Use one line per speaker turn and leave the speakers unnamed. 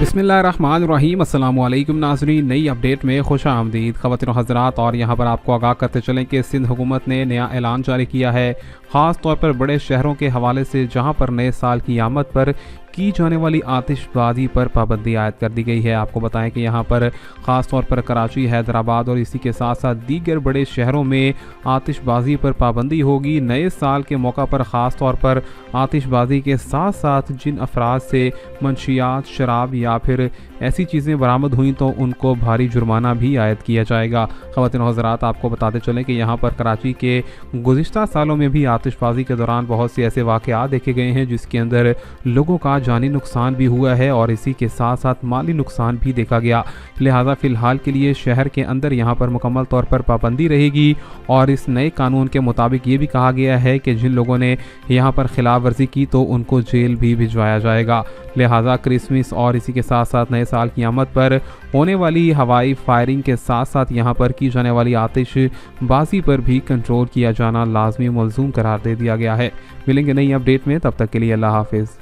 बिस्मिल्लाहिर्रहमानिर्रहीम। अस्सलाम वालेकुम नाज़रीन, नई अपडेट में खुश आमदीद ख़वातीन और हज़रात। और यहाँ पर आपको आगाह करते चलें कि सिंध हुकूमत ने नया ऐलान जारी किया है, ख़ास तौर पर बड़े शहरों के हवाले से, जहाँ पर नए साल की आमद पर की जाने वाली आतिशबाजी पर पाबंदी आयद कर दी गई है। आपको बताएं कि यहाँ पर ख़ास तौर पर कराची, हैदराबाद और इसी के साथ साथ दीगर बड़े शहरों में आतिशबाजी पर पाबंदी होगी। नए साल के मौका पर ख़ास तौर पर आतिशबाजी के साथ साथ जिन अफराद से मंशियात, शराब या फिर ऐसी चीज़ें बरामद हुई तो उनको भारी जुर्माना भी आयद किया जाएगा। ख़वातीन और हज़रात, आपको बताते चलें कि यहाँ पर कराची के गुज़िश्ता सालों में भी आतिशबाजी के दौरान बहुत से ऐसे वाक़यात देखे गए हैं जिसके अंदर लोगों का जानी नुकसान भी हुआ है और इसी के साथ साथ माली नुकसान भी देखा गया। लिहाजा फ़िलहाल के लिए शहर के अंदर यहाँ पर मुकम्मल तौर पर पाबंदी रहेगी और इस नए कानून के मुताबिक ये भी कहा गया है कि जिन लोगों ने यहाँ पर खिलाफ वर्जी की तो उनको जेल भी भिजवाया जाएगा। लिहाजा क्रिसमस और इसी के साथ साथ नए साल की आमद पर होने वाली हवाई फायरिंग के साथ साथ यहाँ पर की जाने वाली आतिशबाजी पर भी कंट्रोल किया जाना लाजमी मलजूम करार दे दिया गया है। मिलेंगे नई अपडेट में, तब तक के लिए अल्लाह हाफिज़।